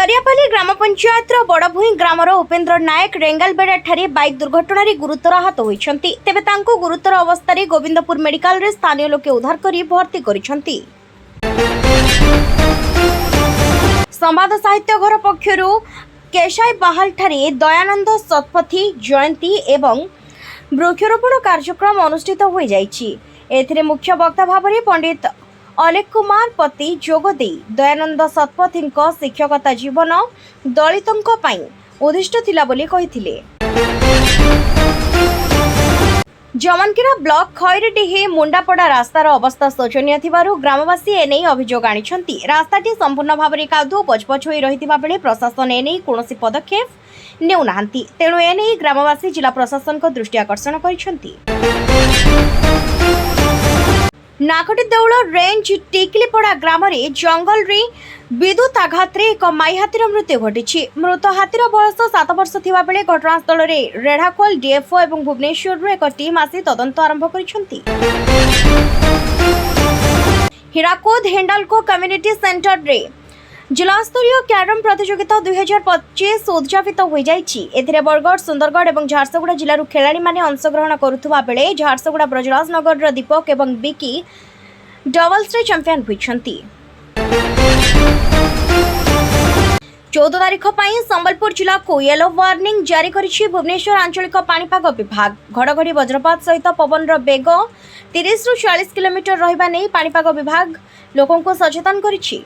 दरियापाली ग्राम panchayat बड़भूई grammar Upendra नायक रेंगालबेड़ा ठारे bike दुर्घटन गुरुतर आहत होइछन्ति। तेबे तांको गुरुतर अवस्था गोविंदपुर मेडिकल रे स्थानीय लोके उद्धार करी भर्ती करिछन्ति। संवाद साहित्य घर पक्षरु केशाई बाहाल ठारे दयानंद शतपथी जयंती एवं वृक्षरोपण कार्यक्रम अनुष्ठित हो जाइछि। एथिरे मुख्य वक्ता भाବରେ पंडित अलेख कुमार पति जोगदे दयानंद शतपथी शिक्षकता जीवन दलितों पाई उद्दिष्ट थिला बोली कहिथिले। जमनकीरा ब्लॉक खैरडीही मुंडापड़ा रास्तार अवस्था शोचनीय थिबारु ग्रामवासी एने अभियोग आनिछन्ति। रास्ताटी संपूर्ण भाବରେ कादुओ पचपच होई रहिथिबा बेले प्रशासन एने कोनोसी पदक्षेप नेउ नाहंती। तेणु एने ग्रामवासी जिला प्रशासन को दृष्टि आकर्षण करिछन्ति। नाकटी देउल रेंज टिकलीपड़ा ग्राम जंगल रे विद्युत आघात एक माई हाथीर मृत्यु घटी। मृत हाथीर बयस 7 वर्ष थिबा बेले घटनास्थल में रेढ़ाखोल डीएफओ और भुवनेश्वर एक टीम आसी तदंत आरंभ करिसेंति। हीराकुद हिंडालको कम्युनिटी सेंटर रे जिलास्तरीय कैरम प्रतियोगिता 2025 उद्यापित हो जाइछि। एथिरे बरगढ़, सुंदरगढ़ और झारसुगुड़ा जिलू खेलाड़ी माने अंशग्रहण करुवा बेले झारसुगुड़ा ब्रजराज नगर दीपक और बिकी डबल्स रे चैंपियन होइछन्ति। 14 तारिख पर संबलपुर जिला को येलो वार्निंग जारी करिछि भुवनेश्वर आंचलिक पाणीपाग विभाग। घड़घड़ी वज्रपात सहित पवन बेग 30 ରୁ 40 किलोमीटर रहिबा नै पाणीपाग विभाग लोकों को सचेतन करिछि।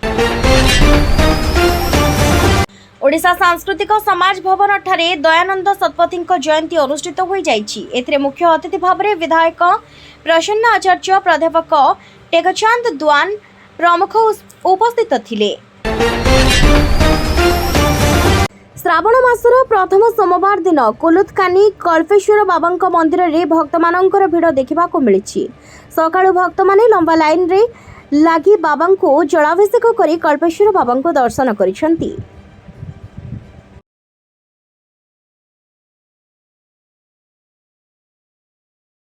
ओडिशा सांस्कृतिक समाज भवन ठारे दयानंद शतपथी जयंती अनुष्ठित हो जाइछि। एथिरे मुख्य अतिथि भाବରେ विधायक प्रसन्न आचार्य, प्राध्यापक टेकचांद द्वान प्रमुख उपस्थित थिले। श्रावण मासर प्रथम सोमवार दिन कुलुतकानी कल्पेश्वर बाबा मंदिर रे भक्त मानकर भिड़ देखा मिली। सकाळु भक्त माने लंबा लाइन रे लागी बाबा को जलाभिषेक करी कल्पेश्वर बाबा को दर्शन करिसेंति।